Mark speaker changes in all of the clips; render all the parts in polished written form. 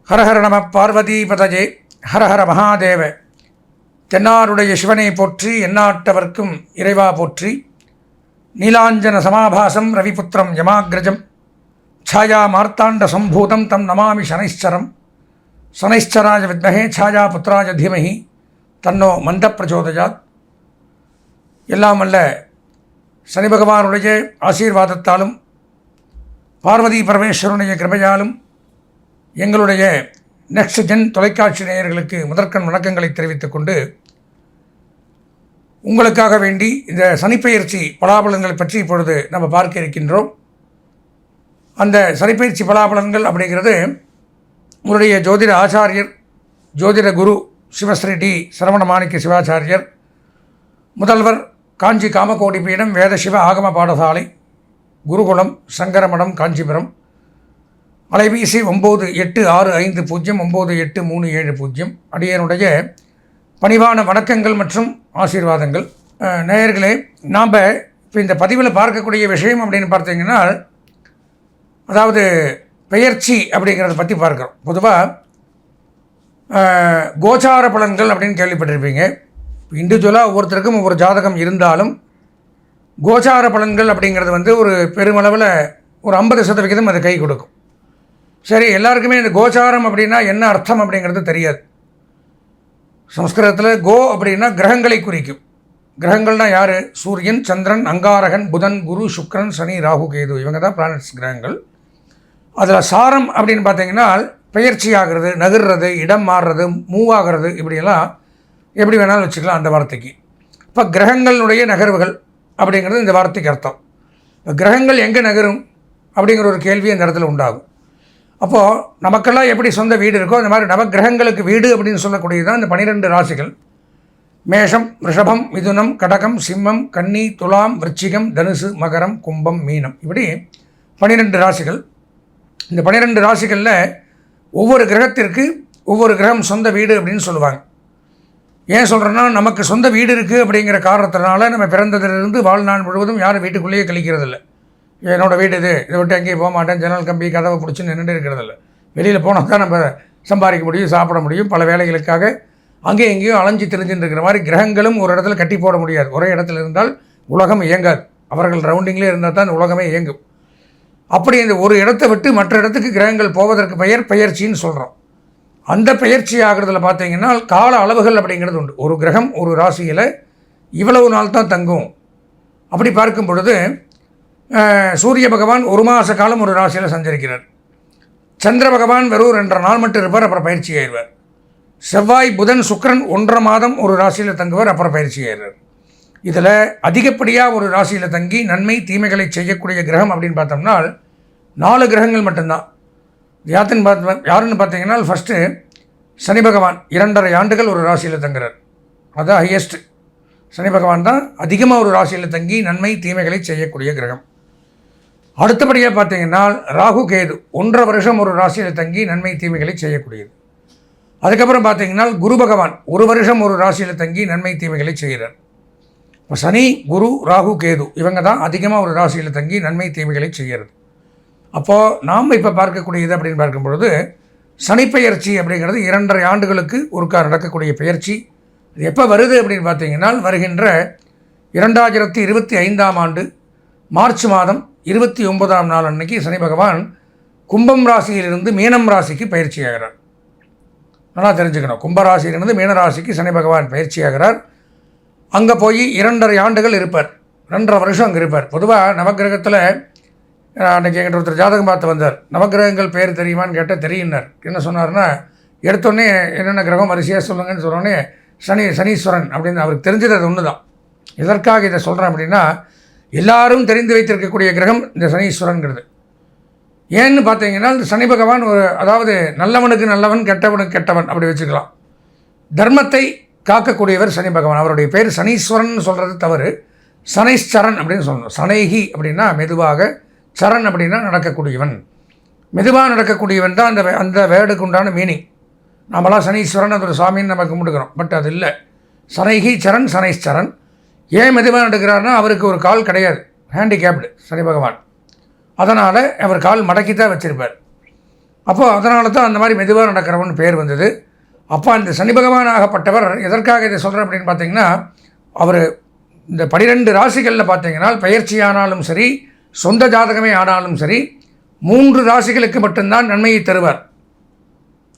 Speaker 1: ஹரஹர நம பார்வதி பதஜே ஹரஹர மகாதேவ. தென்னாருடைய சிவனை போற்றி, எந்நாட்டவர்க்கும் இறைவா போற்றி. நீலாஞ்சன சமாபாசம் ரவிபுத்திரம் யமாக்ரஜம் சாயா மார்த்தாண்ட சம்பூதம் தம் நமாமி சனைஸ்சரம். சனைஸ்சராஜ வித்மஹே சாயா புத்திராஜ தீமஹி தன்னோ மந்த பிரச்சோதயாத். எல்லாம் அல்ல சனி பகவானுடைய ஆசீர்வாதத்தாலும் பார்வதி பரமேஸ்வரனுடைய கிருபையாலும் எங்களுடைய நெக்ஸ்ட் ஜென் தொலைக்காட்சி நேயர்களுக்கு முதற்கண் வணக்கங்களை தெரிவித்துக் கொண்டு, உங்களுக்காக வேண்டி இந்த சனிப்பெயர்ச்சி பலாபலன்களை பற்றி இப்பொழுது நம்ம பார்க்க இருக்கின்றோம். அந்த சனிப்பெயர்ச்சி பலாபலன்கள் அப்படிங்கிறது உங்களுடைய ஜோதிட ஆச்சாரியர், ஜோதிட குரு சிவஸ்ரீ டி சரவண மாணிக்க சிவாச்சாரியர், முதல்வர் காஞ்சி காமகோடி பீடம் வேத சிவ ஆகம பாடசாலை, குருகுலம், சங்கரமடம், காஞ்சிபுரம். அலைபேசி 9865098370. அடியனுடைய பணிவான வணக்கங்கள் மற்றும் ஆசீர்வாதங்கள். நேயர்களே, நாம் இப்போ இந்த பதிவில் பார்க்கக்கூடிய விஷயம் அப்படின்னு பார்த்தீங்கன்னா, அதாவது பெயர்ச்சி அப்படிங்கிறத பற்றி பார்க்குறோம். பொதுவாக கோச்சார பலன்கள் அப்படின்னு கேள்விப்பட்டிருப்பீங்க. இண்டிவிஜுவலாக ஒவ்வொருத்தருக்கும் ஒவ்வொரு ஜாதகம் இருந்தாலும் கோச்சார பலன்கள் அப்படிங்கிறது ஒரு பெருமளவில் ஒரு 50% அது கை கொடுக்கும். சரி, எல்லாருக்குமே இந்த கோச்சாரம் அப்படின்னா என்ன அர்த்தம் அப்படிங்கிறது தெரியாது. சம்ஸ்கிருதத்தில் கோ அப்படின்னா கிரகங்களை குறிக்கும். கிரகங்கள்னால் யார்? சூரியன், சந்திரன், அங்காரகன், புதன், குரு, சுக்கிரன், சனி, ராகு, கேது, இவங்க தான் பிளானட்ஸ், கிரகங்கள். அதில் சாரம் அப்படின்னு பார்த்தீங்கன்னா பெயர்ச்சி ஆகிறது, நகர்றது, இடம் மாறுறது, மூவ் ஆகிறது, இப்படியெல்லாம் எப்படி வேணாலும் வச்சுக்கலாம் அந்த வார்த்தைக்கு. இப்போ கிரகங்களுடைய நகர்வுகள் அப்படிங்கிறது இந்த வார்த்தைக்கு அர்த்தம். கிரகங்கள் எங்கே நகரும் அப்படிங்கிற ஒரு கேள்வி அந்த இடத்துல உண்டாகும். அப்போது நமக்கெல்லாம் எப்படி சொந்த வீடு இருக்கோ அந்த மாதிரி நவகிரகங்களுக்கு வீடு அப்படின்னு சொல்லக்கூடியது தான் இந்த 12 ராசிகள். மேஷம், ரிஷபம், மிதுனம், கடகம், சிம்மம், கன்னி, துலாம், விருச்சிகம், தனுசு, மகரம், கும்பம், மீனம், இப்படி 12 ராசிகள். இந்த 12 ராசிகளில் ஒவ்வொரு கிரகத்திற்கு ஒவ்வொரு கிரகம் சொந்த வீடு அப்படின்னு சொல்லுவாங்க. ஏன் சொல்கிறேன்னா, நமக்கு சொந்த வீடு இருக்குது அப்படிங்கிற காரணத்தினால நம்ம பிறந்ததிலிருந்து வாழ்நாள் முழுவதும் யாரும் வீட்டுக்குள்ளேயே கழிக்கிறதில்ல. என்னோடய வீடு இது, இதை விட்டு எங்கேயும் போக மாட்டேன், ஜன்னல் கம்பி கதவை பிடிச்சி நின்றுட்டு இருக்கிறதில்ல. வெளியில் போனால் தான் நம்ம சம்பாதிக்க முடியும், சாப்பிட முடியும், பல வேலைகளுக்காக அங்கேயும் எங்கேயும் அலைஞ்சி தெரிஞ்சுட்டு இருக்கிற மாதிரி கிரகங்களும் ஒரு இடத்துல கட்டி போட முடியாது. ஒரே இடத்துல இருந்தால் உலகம் இயங்காது. அவர்கள் ரவுண்டிங்லேயே இருந்தால் தான் உலகமே இயங்கும். அப்படி இந்த ஒரு இடத்தை விட்டு மற்ற இடத்துக்கு கிரகங்கள் போவதற்கு பெயர்ச்சின்னு சொல்கிறோம். அந்த பெயர்ச்சி ஆகிறதுல பார்த்தீங்கன்னா கால அளவுகள் அப்படிங்கிறது உண்டு. ஒரு கிரகம் ஒரு ராசியில் இவ்வளவு நாள் தான் தங்கும். அப்படி பார்க்கும் பொழுது சூரிய பகவான் 1 மாத காலம் ஒரு ராசியில் சஞ்சரிக்கிறார். சந்திர பகவான் வெறும் 2 நாள் மட்டும் இருப்பார், அப்புறம் பயிற்சி ஆயிடுவார். செவ்வாய், புதன், சுக்கிரன் 1.5 மாதம் ஒரு ராசியில் தங்குவார், அப்புறம் பயிற்சி ஆயிடுவார். இதில் அதிகப்படியாக ஒரு ராசியில் தங்கி நன்மை தீமைகளை செய்யக்கூடிய கிரகம் அப்படின்னு பார்த்தோம்னா 4 கிரகங்கள் மட்டும்தான். யாருன்னு பார்த்தீங்கன்னா, ஃபஸ்ட்டு சனி பகவான் 2.5 ஆண்டுகள் ஒரு ராசியில் தங்குறார். அதுதான் ஹையஸ்ட்டு. சனி பகவான் தான் அதிகமாக ஒரு ராசியில் தங்கி நன்மை தீமைகளை செய்யக்கூடிய கிரகம். அடுத்தபடியாக பார்த்தீங்கன்னா ராகு, கேது 1.5 வருஷம் ஒரு ராசியில் தங்கி நன்மை தீமைகளை செய்யக்கூடியது. அதுக்கப்புறம் பார்த்தீங்கன்னா குரு பகவான் 1 வருஷம் ஒரு ராசியில் தங்கி நன்மை தீமைகளை செய்கிறார். இப்போ சனி, குரு, ராகு, கேது இவங்க தான் அதிகமாக ஒரு ராசியில் தங்கி நன்மை தீமைகளை செய்கிறது. அப்போது நாம் இப்போ பார்க்கக்கூடியது அப்படின்னு பார்க்கும்பொழுது சனிப்பெயர்ச்சி அப்படிங்கிறது 2.5 ஆண்டுகளுக்கு ஒருக்கா நடக்கக்கூடிய பெயர்ச்சி. இது எப்போ வருது அப்படின்னு பார்த்தீங்கன்னா, வருகின்ற 2025ஆம் ஆண்டு மார்ச் மாதம் 29ஆம் நாள் அன்னைக்கு சனி பகவான் கும்பம் ராசியிலிருந்து மீனம் ராசிக்கு பயிற்சி ஆகிறார். நல்லா தெரிஞ்சுக்கணும், கும்பராசியிலிருந்து மீன ராசிக்கு சனி பகவான் பயிற்சி ஆகிறார். அங்கே போய் 2.5 ஆண்டுகள் இருப்பார், 2.5 வருஷம் அங்கே இருப்பார். பொதுவாக நவகிரகத்தில் அன்றைக்கி என்கிட்ட ஒருத்தர் ஜாதகம் பார்த்து வந்தார். நவகிரகங்கள் பேர் தெரியுமான்னு கேட்டால் தெரியினார். என்ன சொன்னார்னா, எடுத்தோடனே என்னென்ன கிரகம் வரிசையாக சொல்லுங்கன்னு சொன்னோடனே சனீஸ்வரன் அப்படின்னு அவருக்கு தெரிஞ்சது அது ஒன்று தான். எதற்காக இதை சொல்கிறேன் அப்படின்னா, எல்லாரும் தெரிந்து வைத்திருக்கக்கூடிய கிரகம் இந்த சனீஸ்வரன்கிறது. ஏன்னு பார்த்தீங்கன்னா, இந்த சனி பகவான் அதாவது நல்லவனுக்கு நல்லவன், கெட்டவனுக்கு கெட்டவன் அப்படி வச்சுக்கலாம். தர்மத்தை காக்கக்கூடியவர் சனி பகவான். அவருடைய பேர் சனீஸ்வரன் சொல்கிறது தவறு, சனைஸ்சரன் அப்படின்னு சொல்லணும். சனைகி அப்படின்னா மெதுவாக, சரண் அப்படின்னா நடக்கக்கூடியவன். மெதுவாக நடக்கக்கூடியவன் தான் அந்த வேர்டுக்கு உண்டான மீனிங். நம்மளாம் சனீஸ்வரன் அது ஒரு சாமின்னு நம்ம கும்பிட்டுக்கிறோம். பட் அது இல்லை. சனைகி சரண், சனைஸ்சரன். ஏன் மெதுவாக நடக்கிறாருன்னா, அவருக்கு ஒரு கால் கிடையாது, ஹேண்டிகேப்டு சனி பகவான். அதனால் அவர் கால் மடக்கி தான் வச்சுருப்பார். அப்போது அதனால தான் அந்த மாதிரி மெதுவாக நடக்கிறவன் பேர் வந்தது. அப்போ அந்த சனி பகவான் ஆகப்பட்டவர் எதற்காக இதை சொல்கிறேன் அப்படின்னு பார்த்தீங்கன்னா, அவர் இந்த 12 ராசிகளில் பார்த்தீங்கன்னா பயிற்சியானாலும் சரி, சொந்த ஜாதகமே ஆனாலும் சரி, 3 ராசிகளுக்கு மட்டும்தான் நன்மையை தருவார்.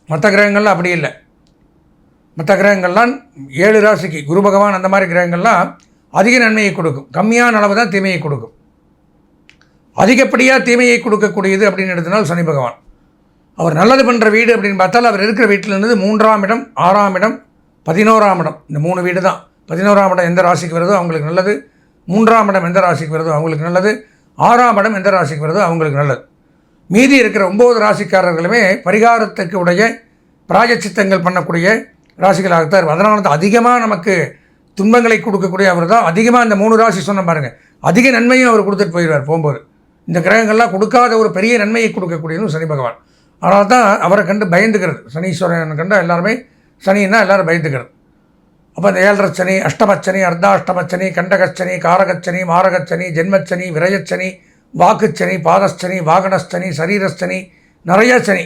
Speaker 1: மற்ற கிரகங்கள்லாம் அப்படி இல்லை. மற்ற கிரகங்கள்லாம் 7 ராசிக்கு, குரு பகவான் அந்த மாதிரி கிரகங்கள்லாம் அதிக நன்மையை கொடுக்கும், கம்மியான அளவு தான் தீமையை கொடுக்கும். அதிகப்படியாக தீமையை கொடுக்கக்கூடியது அப்படின்னு எடுத்தனால் சனி பகவான். அவர் நல்லது பண்ணுற வீடு அப்படின்னு பார்த்தால் அவர் இருக்கிற வீட்டில் இருந்தது 3ஆம் இடம், 6ஆம் இடம், 11ஆம் இடம். இந்த 3 வீடு தான். 11ஆம் இடம் எந்த ராசிக்கு வருதோ அவங்களுக்கு நல்லது, 3ஆம் இடம் எந்த ராசிக்கு வருதோ அவங்களுக்கு நல்லது, 6ஆம் இடம் எந்த ராசிக்கு வருதோ அவங்களுக்கு நல்லது. மீதி இருக்கிற 9 ராசிக்காரர்களுமே பரிகாரத்துக்கு உடைய பிராயச்சித்தங்கள் பண்ணக்கூடிய ராசிகளாகத்தான் இருக்கும். அதனால தான் அதிகமாக நமக்கு துன்பங்களை கொடுக்கக்கூடிய அவர் தான். அதிகமாக இந்த 3 ராசி சொன்ன பாருங்கள், அதிக நன்மையும் அவர் கொடுத்துட்டு போயிடுவார் போகும்போது. இந்த கிரகங்கள்லாம் கொடுக்காத ஒரு பெரிய நன்மையை கொடுக்கக்கூடியதும் சனி பகவான். அதனால தான் அவரை கண்டு பயந்துக்கிறது. சனீஸ்வரன் கண்டு எல்லாருமே, சனின்னா எல்லோரும் பயந்துக்கிறது. அப்போ இந்த 7 சனி, அஷ்டமச்சனி, அர்த்தாஷ்டமச்சனி, கண்டகச்சனி, காரகச்சனி, மாரகச்சனி, ஜென்மச்சனி, விரயச்சனி, வாக்குச்சனி, பாதச்சனி, வாகனச்சனி, சரீரச்சனி, நிறைய சனி,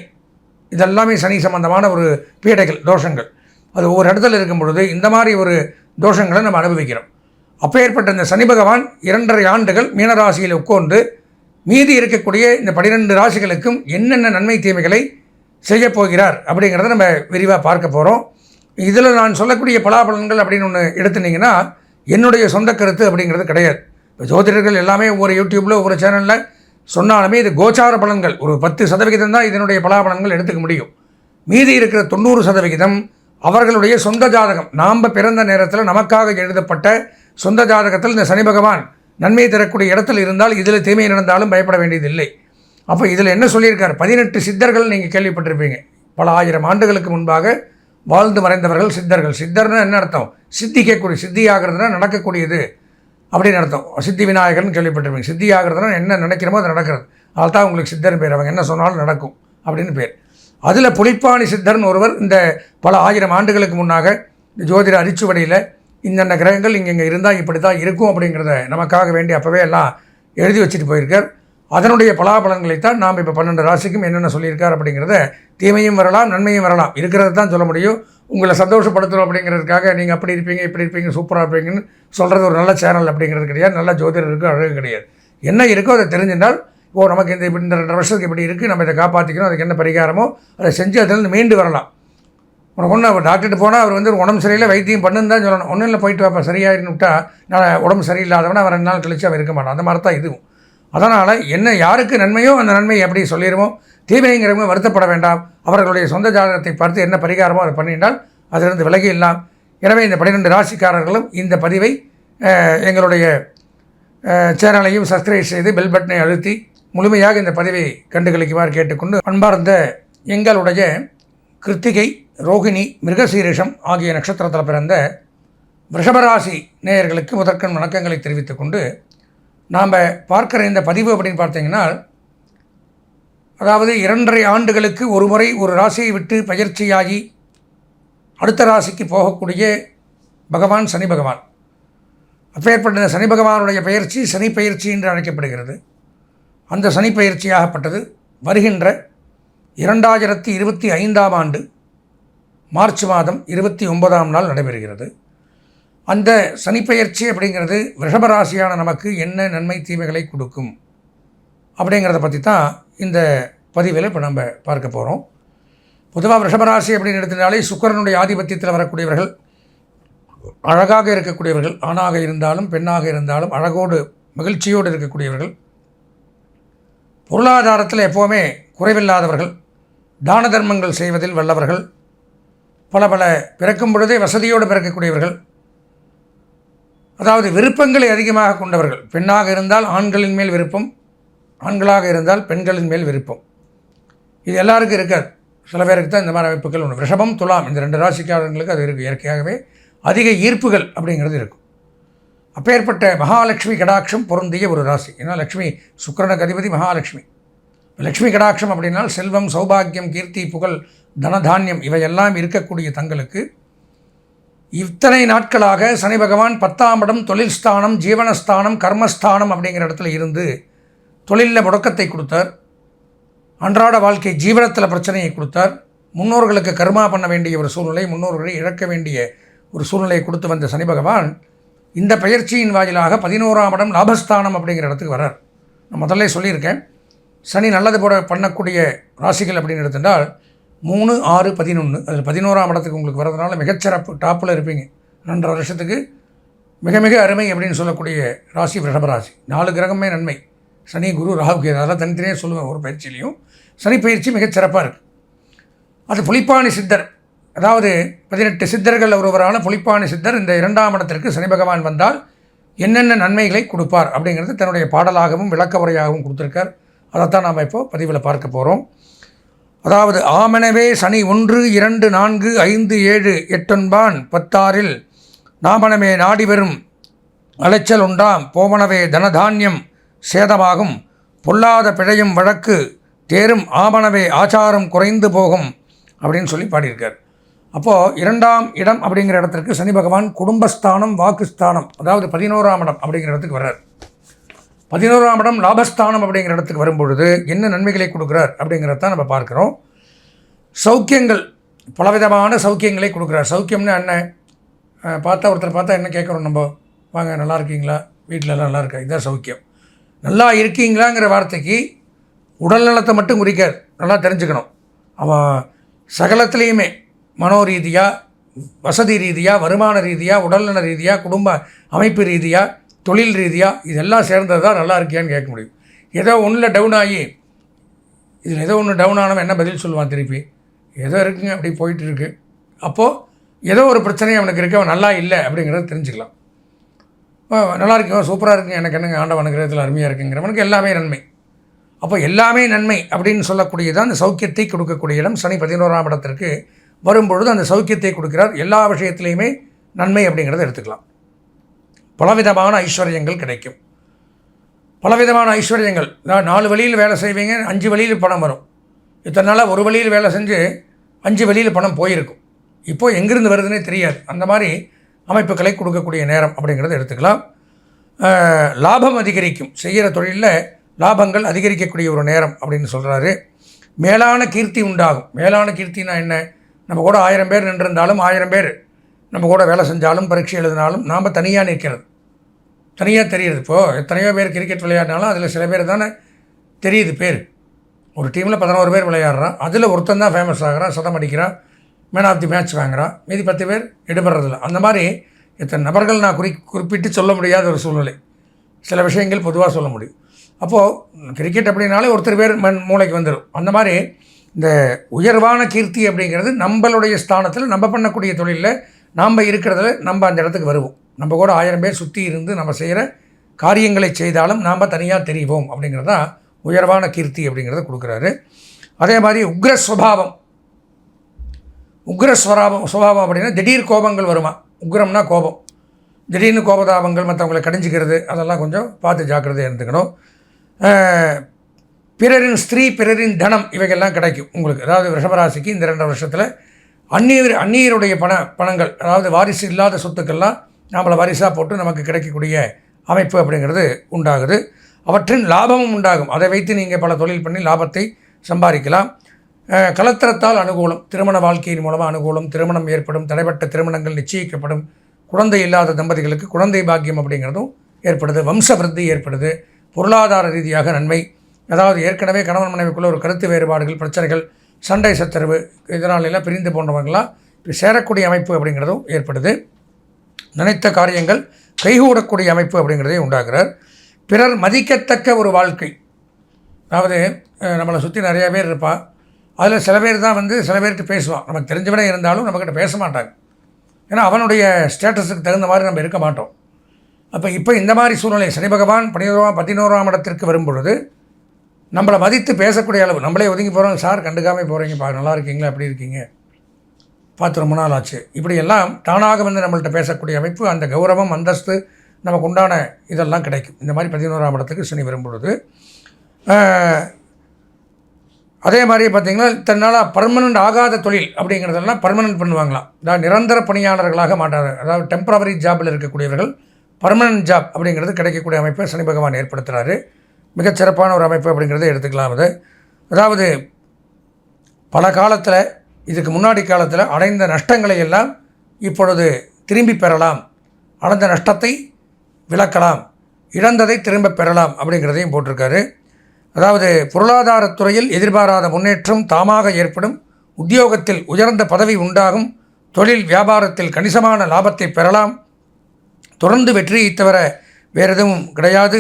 Speaker 1: இதெல்லாமே சனி சம்பந்தமான ஒரு பீடைகள், தோஷங்கள். அது ஒவ்வொரு இடத்துல இருக்கும் பொழுது இந்த மாதிரி ஒரு தோஷங்களை நம்ம அனுபவிக்கிறோம். அப்போ ஏற்பட்ட இந்த சனி பகவான் 2.5 ஆண்டுகள் மீனராசியில் உட்கார்ந்து மீதி இருக்கக்கூடிய இந்த 12 ராசிகளுக்கும் என்னென்ன நன்மை தீமைகளை செய்யப்போகிறார் அப்படிங்கிறத நம்ம விரிவாக பார்க்க போகிறோம். இதில் நான் சொல்லக்கூடிய பலாபலன்கள் அப்படின்னு ஒன்று எடுத்துட்டிங்கன்னா என்னுடைய சொந்த கருத்து அப்படிங்கிறது கிடையாது. இப்போ ஜோதிடர்கள் எல்லாமே ஒவ்வொரு யூடியூப்பில் ஒவ்வொரு சேனலில் சொன்னாலுமே இது கோச்சார பலன்கள். ஒரு 10% தான் இதனுடைய பலாபலன்கள் எடுத்துக்க முடியும். மீதி இருக்கிற 90% அவர்களுடைய சொந்த ஜாதகம். நாம் பிறந்த நேரத்தில் நமக்காக எழுதப்பட்ட சொந்த ஜாதகத்தில் இந்த சனி பகவான் நன்மை தரக்கூடிய இடத்துல இருந்தால் இதில் தீமை நடந்தாலும் பயப்பட வேண்டியதில்லை. அப்போ இதில் என்ன சொல்லியிருக்கார்? 18 சித்தர்கள் நீங்கள் கேள்விப்பட்டிருப்பீங்க. பல ஆயிரம் ஆண்டுகளுக்கு முன்பாக வாழ்ந்து மறைந்தவர்கள் சித்தர்கள். சித்தர்னா என்ன அர்த்தம்? சித்திக்கக்கூடிய, சித்தியாகிறதுனா நடக்கக்கூடியது அப்படின்னு அர்த்தம். சித்தி விநாயகர்னு கேள்விப்பட்டிருப்பீங்க. சித்தியாகிறதுனா என்ன நினைக்கிறோமோ அது நடக்கிறது. அதுதான் உங்களுக்கு சித்தர்னு பேர். அவங்க என்ன சொன்னாலும் நடக்கும் அப்படின்னு பேர். அதில் புலிப்பாணி சித்தர்னு ஒருவர் இந்த பல ஆயிரம் ஆண்டுகளுக்கு முன்னாக ஜோதிட அரிச்சுவடியில் இந்தந்த கிரகங்கள் இங்கே இருந்தால் இப்படி தான் இருக்கும் அப்படிங்கிறத நமக்காக வேண்டி அப்போவே எல்லாம் எழுதி வச்சுட்டு போயிருக்கார். அதனுடைய பலாபலன்களைத்தான் நாம் இப்போ 12 ராசிக்கும் என்னென்ன சொல்லியிருக்கார் அப்படிங்கிறத, தீமையும் வரலாம் நன்மையும் வரலாம், இருக்கிறத தான் சொல்ல முடியும். உங்களை சந்தோஷப்படுத்துகிறோம் அப்படிங்கிறதுக்காக நீங்கள் அப்படி இருப்பீங்க இப்படி இருப்பீங்க சூப்பராக இருப்பீங்கன்னு சொல்கிறது ஒரு நல்ல சேனல் அப்படிங்கிறது கிடையாது. நல்ல ஜோதிடருக்கு அழகு கிடையாது. என்ன இருக்கோ அதை தெரிஞ்சிருந்தால், நமக்கு இந்த 2 வருஷத்துக்கு இப்படி இருக்குது, நம்ம இதை காப்பாற்றிக்கணும், அதுக்கு என்ன பரிகாரமோ அதை செஞ்சு அதிலிருந்து மீண்டு வரலாம். உனக்கு ஒன்று அவர் டாக்டர்கிட்ட போனால் அவர் வந்து உடம்பு சரியில்லை வைத்தியம் பண்ணுன்னு தான் சொல்லணும். ஒன்றும் இல்லை போயிட்டு வாப்பா சரியாயின்னு விட்டா, நான் உடம்பு சரியில்லாதவனா அவன் 2 நாள் கழிச்சு அவன் இருக்க மாட்டான். அந்த மாதிரி தான் இதுவும். அதனால் என்ன யாருக்கு நன்மையோ அந்த நன்மையை எப்படி சொல்லிடுவோம். தீமைங்கிறவங்க வருத்தப்பட வேண்டாம். அவர்களுடைய சொந்த ஜாதகத்தை பார்த்து என்ன பரிகாரமோ அதை பண்ணினால் அதிலிருந்து விலகி இல்லாம். எனவே இந்த 12 ராசிக்காரர்களும் இந்த பதிவை எங்களுடைய சேனலையும் சப்ஸ்கிரைப் செய்து பெல் பட்டனை அழுத்தி முழுமையாக இந்த பதிவை கண்டுகளிக்குமாறு கேட்டுக்கொண்டு, அன்பார்ந்த எங்களுடைய கிருத்திகை, ரோகிணி, மிருகசீரிஷம் ஆகிய நட்சத்திரத்தில் பிறந்த ரிஷபராசி நேயர்களுக்கு முதற்கண் வணக்கங்களை தெரிவித்துக் கொண்டு, நாம் பார்க்குற இந்த பதிவு அப்படின்னு பார்த்தீங்கன்னா, அதாவது 2.5 ஆண்டுகளுக்கு ஒரு முறை ஒரு ராசியை விட்டு பயிற்சியாகி அடுத்த ராசிக்கு போகக்கூடிய பகவான் சனி பகவான். அப்பேற்பட்ட சனி பகவானுடைய பயிற்சி சனி பயிற்சி என்று அழைக்கப்படுகிறது. அந்த சனி பயிற்சியாகப்பட்டது வருகின்ற 2025ஆம் ஆண்டு மார்ச் மாதம் 29ஆம் நாள் நடைபெறுகிறது. அந்த சனிப்பெயர்ச்சி அப்படிங்கிறது ரிஷபராசியான நமக்கு என்ன நன்மை தீமைகளை கொடுக்கும் அப்படிங்கிறத பற்றி தான் இந்த பதிவில் இப்போ நம்ம பார்க்க போகிறோம். பொதுவாக ரிஷபராசி அப்படின்னு எடுத்துட்டாலே சுக்கிரனுடைய ஆதிபத்தியத்தில் வரக்கூடியவர்கள், அழகாக இருக்கக்கூடியவர்கள், ஆணாக இருந்தாலும் பெண்ணாக இருந்தாலும் அழகோடு மகிழ்ச்சியோடு இருக்கக்கூடியவர்கள், பொருளாதாரத்தில் எப்போவுமே குறைவில்லாதவர்கள், தான தர்மங்கள் செய்வதில் வல்லவர்கள், பல பிறக்கும் பொழுதே வசதியோடு பிறக்கக்கூடியவர்கள், அதாவது விருப்பங்களை அதிகமாக கொண்டவர்கள். பெண்ணாக இருந்தால் ஆண்களின் மேல் விருப்பம், ஆண்களாக இருந்தால் பெண்களின் மேல் விருப்பம். இது எல்லாருக்கும் இருக்காது. சில பேருக்கு தான் இந்த மாதிரி அமைப்புகள் உண்டு. ரிஷபம், துலாம் இந்த 2 ராசிக்காரர்களுக்கு அது இருக்குது. இயற்கையாகவே அதிக ஈர்ப்புகள் அப்படிங்கிறது இருக்கும். அப்பேற்பட்ட மகாலட்சுமி கடாட்சம் பொருந்திய ஒரு ராசி. ஏன்னா லக்ஷ்மி சுக்கிரனுக்கு அதிபதி மகாலட்சுமி. லக்ஷ்மி கடாட்சம் அப்படின்னால் செல்வம், சௌபாகியம், கீர்த்தி, புகழ், தனதானியம் இவையெல்லாம் இருக்கக்கூடிய தங்களுக்கு இத்தனை நாட்களாக சனி பகவான் 10ஆம் இடம் தொழில் ஸ்தானம், ஜீவனஸ்தானம், கர்மஸ்தானம் அப்படிங்கிற இடத்துல இருந்து தொழிலில் முடக்கத்தை கொடுத்தார். அன்றாட வாழ்க்கை ஜீவனத்தில் பிரச்சனையை கொடுத்தார். முன்னோர்களுக்கு கர்மா பண்ண வேண்டிய ஒரு சூழ்நிலை, முன்னோர்களை இழக்க வேண்டிய ஒரு சூழ்நிலையை கொடுத்து வந்த சனி பகவான் இந்த பயிற்சியின் வாயிலாக 11ஆம் இடம் லாபஸ்தானம் அப்படிங்கிற இடத்துக்கு வர்றார். நான் முதல்ல சொல்லியிருக்கேன், சனி நல்லது பண்ணக்கூடிய ராசிகள் அப்படின்னு எடுத்துட்டால் 3, 6, 11. அதில் 11ஆம் இடத்துக்கு உங்களுக்கு வரதுனால மிகச்சிறப்பு டாப்பில் இருப்பீங்க. 2.5 வருஷத்துக்கு மிக மிக அருமை அப்படின்னு சொல்லக்கூடிய ராசி ரிஷபராசி. 4 கிரகமே நன்மை, சனி, குரு, ராகு, கேது. அதெல்லாம் தனித்தனியாக சொல்லுவேன். ஒரு பயிற்சியிலையும் சனி பயிற்சி மிகச்சிறப்பாக இருக்குது. அது புலிப்பாணி சித்தர், அதாவது 18 சித்தர்கள் ஒருவரான புலிப்பாணி சித்தர் இந்த 2ஆம் இடத்திற்கு சனி பகவான் வந்தால் என்னென்ன நன்மைகளை கொடுப்பார் அப்படிங்கிறது தன்னுடைய பாடலாகவும் விளக்க உரையாகவும் கொடுத்துருக்கார். அதைத்தான் நாம் இப்போ பதிவில் பார்க்க போகிறோம். அதாவது ஆமனவே சனி 1, 2, 4, 5, 7, 8 10 நாமனமே நாடி வரும் அலைச்சல் உண்டாம் போவனவே தனதானியம் சேதமாகும் பொல்லாத பிழையும் வழக்கு தேரும் ஆமனவே ஆச்சாரம் குறைந்து போகும் அப்படின்னு சொல்லி பாடியிருக்கார். அப்போது 2ஆம் இடம் அப்படிங்கிற இடத்திற்கு சனி பகவான் குடும்பஸ்தானம், வாக்குஸ்தானம், அதாவது 11ஆம் இடம் அப்படிங்கிற இடத்துக்கு வர்றார். 11ஆம் இடம் லாபஸ்தானம் அப்படிங்கிற இடத்துக்கு வரும்பொழுது என்ன நன்மைகளை கொடுக்குறார் அப்படிங்கிறத நம்ம பார்க்குறோம். சௌக்கியங்கள், பலவிதமான சௌக்கியங்களை கொடுக்குறார். சௌக்கியம்னு என்ன ஒருத்தர் பார்த்தா என்ன கேட்குறோம் நம்ம, வாங்க நல்லா இருக்கீங்களா, வீட்டிலலாம் நல்லா இருக்கா, இதுதான் சௌக்கியம். நல்லா இருக்கீங்களாங்கிற வார்த்தைக்கு உடல் நலத்தை மட்டும் குறிக்காது, நல்லா தெரிஞ்சுக்கணும். அவன் சகலத்துலேயுமே மனோரீதியாக, வசதி ரீதியாக, வருமான ரீதியாக, உடல்நல ரீதியாக, குடும்ப அமைப்பு ரீதியாக, தொழில் ரீதியாக இதெல்லாம் சேர்ந்தது தான் நல்லா இருக்கியான்னு கேட்க முடியும். ஏதோ ஒன்றில் டவுன் ஆகி இதில் ஏதோ ஒன்று டவுன் ஆனவன் என்ன பதில் சொல்லுவான் திருப்பி, ஏதோ இருக்குங்க அப்படி போயிட்டு இருக்கு. அப்போது ஏதோ ஒரு பிரச்சனை அவனுக்கு இருக்குது, அவன் நல்லா இல்லை அப்படிங்கிறத தெரிஞ்சுக்கலாம். நல்லா இருக்குங்க, சூப்பராக இருக்குங்க, எனக்கு என்னங்க ஆண்டவன் அனுகிரகத்தில் அருமையாக இருக்குங்கிறவனுக்கு எல்லாமே நன்மை. அப்போ எல்லாமே நன்மை அப்படின்னு சொல்லக்கூடியதான் அந்த சௌக்கியத்தை கொடுக்கக்கூடிய இடம். சனி 11ஆம் இடத்திற்கு வரும்பொழுது அந்த சௌக்கியத்தை கொடுக்கிறார். எல்லா விஷயத்துலையுமே நன்மை அப்படிங்கிறத எடுத்துக்கலாம். பலவிதமான ஐஸ்வர்யங்கள் கிடைக்கும். பலவிதமான ஐஸ்வர்யங்கள், 4 வழியில் வேலை செய்வீங்க, 5 வழியில் பணம் வரும். இத்தனை நாளாக ஒரு வழியில் வேலை செஞ்சு 5 வழியில் பணம் போயிருக்கும். இப்போது எங்கேருந்து வருதுன்னே தெரியாது. அந்த மாதிரி அமைப்புகளை கொடுக்கக்கூடிய நேரம் அப்படிங்கிறத எடுத்துக்கலாம். லாபம் அதிகரிக்கும், செய்கிற தொழிலில் லாபங்கள் அதிகரிக்கக்கூடிய ஒரு நேரம் அப்படின்னு சொல்கிறாரு. மேலான கீர்த்தி உண்டாகும். மேலான கீர்த்தினா என்ன, நம்ம கூட 1000 பேர் நின்றிருந்தாலும், 1000 பேர் நம்ம கூட வேலை செஞ்சாலும், பரீட்சை எழுதினாலும் நாம் தனியாக நிற்கிறது, தனியாக தெரியுது. இப்போது எத்தனையோ பேர் கிரிக்கெட் விளையாடினாலும் அதில் சில பேர் தானே தெரியுது பேர். ஒரு டீமில் 11 பேர் விளையாடுறான், அதில் ஒருத்தன் தான் ஃபேமஸ் ஆகிறான், சதம் அடிக்கிறான், மேன் ஆஃப் தி மேட்ச் வாங்குகிறான், மீதி 10 பேர் எடுபடுறதில்ல. அந்த மாதிரி இத்தனை நபர்கள் நான் குறிப்பிட்டு சொல்ல முடியாத ஒரு சூழ்நிலை. சில விஷயங்கள் பொதுவாக சொல்ல முடியும். அப்போது கிரிக்கெட் அப்படின்னாலே ஒருத்தர் பேர் மூளைக்கு வந்துடும். அந்த மாதிரி இந்த உயர்வான கீர்த்தி அப்படிங்கிறது நம்மளுடைய ஸ்தானத்தில், நம்ம பண்ணக்கூடிய தொழிலில், நாம் இருக்கிறதுல நம்ம அந்த இடத்துக்கு வருவோம். நம்ம கூட 1000 பேர் சுற்றி இருந்து நம்ம செய்கிற காரியங்களை செய்தாலும் நாம் தனியாக தெரிவோம் அப்படிங்கிறதான் உயர்வான கீர்த்தி அப்படிங்கிறத கொடுக்குறாரு. அதே மாதிரி உக்ரஸ்வபாவம். சுபாவம் அப்படின்னா திடீர் கோபங்கள் வருமா. உக்ரம்னா கோபம், திடீர்னு கோபதாபங்கள், மற்றவங்களை கடிஞ்சிக்கிறது, அதெல்லாம் கொஞ்சம் பார்த்து ஜாக்கிரதையாக இருந்துக்கணும். பிறரின் ஸ்திரீ, பிறரின் தனம் இவைகள்லாம் கிடைக்கும் உங்களுக்கு. அதாவது ரிஷபராசிக்கு இந்த 2 வருஷத்தில் அந்நியருடைய பணங்கள், அதாவது வாரிசு இல்லாத சொத்துக்கள்லாம் நம்மளை வாரிசாக போட்டு நமக்கு கிடைக்கக்கூடிய அமைப்பு அப்படிங்கிறது உண்டாகுது. அவற்றின் லாபமும் உண்டாகும். அதை வைத்து நீங்கள் பல தொழில் பண்ணி லாபத்தை சம்பாதிக்கலாம். கலத்திரத்தால் அனுகூலம், திருமண வாழ்க்கையின் மூலமாக அனுகூலம், திருமணம் ஏற்படும், தடைப்பட்ட திருமணங்கள் நிச்சயிக்கப்படும், குழந்தை இல்லாத தம்பதிகளுக்கு குழந்தை பாக்கியம் அப்படிங்கிறதும் ஏற்படுது, வம்ச விருத்தி ஏற்படுது, பொருளாதார ரீதியாக நன்மை. அதாவது ஏற்கனவே கணவன் மனைவிக்குள்ளே ஒரு கருத்து வேறுபாடுகள், பிரச்சனைகள், சண்டை சச்சரவு, இதனால் எல்லாம் பிரிந்து போன்றவங்களாம் இப்போ சேரக்கூடிய அமைப்பு அப்படிங்கிறதும் ஏற்படுது. நினைத்த காரியங்கள் கைகூடக்கூடிய அமைப்பு அப்படிங்கிறதே உண்டாகிறார். பிறர் மதிக்கத்தக்க ஒரு வாழ்க்கை. அதாவது நம்மளை சுற்றி நிறையா பேர் இருப்பாள், அதில் சில பேர் தான் சில பேர்கிட்ட பேசுவான், நமக்கு தெரிஞ்சவனே இருந்தாலும் நம்மக்கிட்ட பேச மாட்டாங்க. ஏன்னா அவனுடைய ஸ்டேட்டஸுக்கு தகுந்த மாதிரி நம்ம இருக்க மாட்டோம். அப்போ இப்போ இந்த மாதிரி சூழ்நிலை சனி பகவான் 11ஆம் இடத்திற்கு வரும்பொழுது நம்மளை மதித்து பேசக்கூடிய அளவு, நம்மளே ஒதுங்கி போகிறோம், சார் கண்டுக்காமல் போகிறீங்க, நல்லா இருக்கீங்களா, எப்படி இருக்கீங்க, பார்த்து ரொம்ப நாள் ஆச்சு, இப்படியெல்லாம் தானாக நம்மள்கிட்ட பேசக்கூடிய அமைப்பு, அந்த கௌரவம், அந்தஸ்து, நமக்கு உண்டான இதெல்லாம் கிடைக்கும். இந்த மாதிரி 11ஆம் இடத்துக்கு சனி வரும்பொழுது அதே மாதிரி பார்த்திங்கன்னா தன்னால் பர்மனண்ட் ஆகாத தொழில் அப்படிங்கிறதெல்லாம் பர்மனெண்ட் பண்ணுவாங்களாம். அதாவது நிரந்தர பணியாளர்களாக மாட்டாங்க. அதாவது டெம்பரவரி ஜாபில் இருக்கக்கூடியவர்கள் பர்மனன்ட் ஜாப் அப்படிங்கிறது கிடைக்கக்கூடிய அமைப்பை சனி பகவான் ஏற்படுத்துகிறாரு. மிகச்சிறப்பான ஒரு அமைப்பு அப்படிங்கிறத எடுத்துக்கலாம். அது அதாவது பல காலத்தில், இதுக்கு முன்னாடி காலத்தில் அடைந்த நஷ்டங்களை எல்லாம் இப்பொழுது திரும்பி பெறலாம், அடைந்த நஷ்டத்தை விளக்கலாம், இழந்ததை திரும்ப பெறலாம் அப்படிங்கிறதையும் போட்டிருக்காரு. அதாவது பொருளாதாரத்துறையில் எதிர்பாராத முன்னேற்றம் தாமாக ஏற்படும், உத்தியோகத்தில் உயர்ந்த பதவி உண்டாகும், தொழில் வியாபாரத்தில் கணிசமான லாபத்தை பெறலாம், தொடர்ந்து வெற்றியை தவிர வேறு எதுவும் கிடையாது,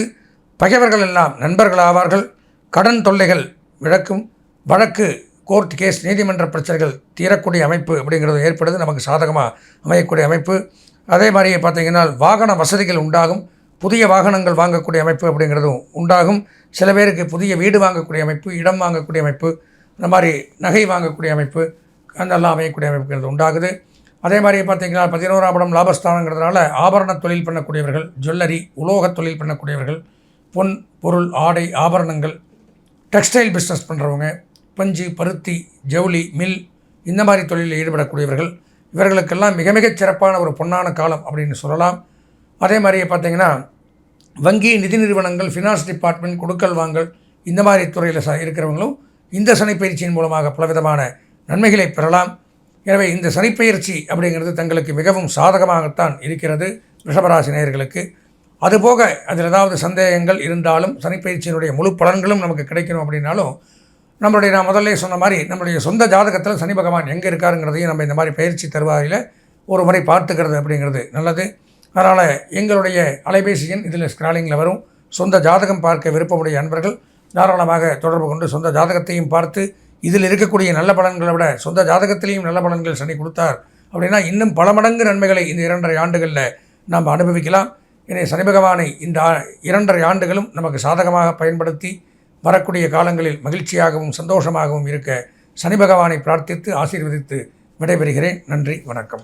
Speaker 1: பகைவர்கள் எல்லாம் நண்பர்கள் ஆவார்கள், கடன் தொல்லைகள் விளக்கும், வழக்கு கோர்ட் கேஸ் நீதிமன்ற பிரச்சனைகள் தீரக்கூடிய அமைப்பு அப்படிங்கிறது ஏற்படுது, நமக்கு சாதகமாக அமையக்கூடிய அமைப்பு. அதே மாதிரியே பார்த்திங்கன்னா வாகன வசதிகள் உண்டாகும், புதிய வாகனங்கள் வாங்கக்கூடிய அமைப்பு அப்படிங்கிறதும் உண்டாகும். சில பேருக்கு புதிய வீடு வாங்கக்கூடிய அமைப்பு, இடம் வாங்கக்கூடிய அமைப்பு, இந்த மாதிரி நகை வாங்கக்கூடிய அமைப்பு, அதெல்லாம் அமையக்கூடிய அமைப்புங்கிறது உண்டாகுது. அதே மாதிரி பார்த்திங்கன்னா 11ஆம் இடம் லாபஸ்தானங்கிறதுனால ஆபரண தொழில் பண்ணக்கூடியவர்கள், ஜுவல்லரி உலோக தொழில் பண்ணக்கூடியவர்கள், பொன் பொருள் ஆடை ஆபரணங்கள், டெக்ஸ்டைல் பிஸ்னஸ் பண்ணுறவங்க, பஞ்சு பருத்தி ஜவுளி மில் இந்த மாதிரி தொழிலில் ஈடுபடக்கூடியவர்கள், இவர்களுக்கெல்லாம் மிக மிகச் சிறப்பான ஒரு பொன்னான காலம் அப்படின்னு சொல்லலாம். அதே மாதிரியே பார்த்திங்கன்னா வங்கி நிதி நிறுவனங்கள், ஃபினான்ஸ் டிபார்ட்மெண்ட், கொடுக்கல் வாங்கல் இந்த மாதிரி துறையில் இருக்கிறவங்களும் இந்த சனிப்பயிற்சியின் மூலமாக பலவிதமான நன்மைகளை பெறலாம். எனவே இந்த சனிப்பயிற்சி அப்படிங்கிறது தங்களுக்கு மிகவும் சாதகமாகத்தான் இருக்கிறது ரிஷபராசி நேயர்களுக்கு. அதுபோக அதில் ஏதாவது சந்தேகங்கள் இருந்தாலும், சனிப்பயிற்சியினுடைய முழு பலன்களும் நமக்கு கிடைக்கணும் அப்படின்னாலும், நான் முதல்ல சொன்ன மாதிரி நம்மளுடைய சொந்த ஜாதகத்தில் சனி பகவான் எங்கே இருக்காருங்கிறதையும் நம்ம இந்த மாதிரி பயிற்சி தருவாயில் ஒரு முறை பார்த்துக்கிறது அப்படிங்கிறது நல்லது. அதனால் எங்களுடைய அலைபேசி எண் இதில் ஸ்க்ராலிங்கில் வரும். சொந்த ஜாதகம் பார்க்க விருப்பமுடைய அன்பர்கள் தாராளமாக தொடர்பு கொண்டு சொந்த ஜாதகத்தையும் பார்த்து, இதில் இருக்கக்கூடிய நல்ல பலன்களை விட சொந்த ஜாதகத்திலையும் நல்ல பலன்கள் சனி கொடுத்தார் அப்படின்னா இன்னும் பல மடங்கு நன்மைகளை இந்த 2.5 ஆண்டுகளில் நாம் அனுபவிக்கலாம். எனவே சனி பகவானை இந்த 2.5 ஆண்டுகளும் நமக்கு சாதகமாக பயன்படுத்தி வரக்கூடிய காலங்களில் மகிழ்ச்சியாகவும் சந்தோஷமாகவும் இருக்க சனி பகவானை பிரார்த்தித்து ஆசீர்வதித்து விடைபெறுகிறேன். நன்றி, வணக்கம்.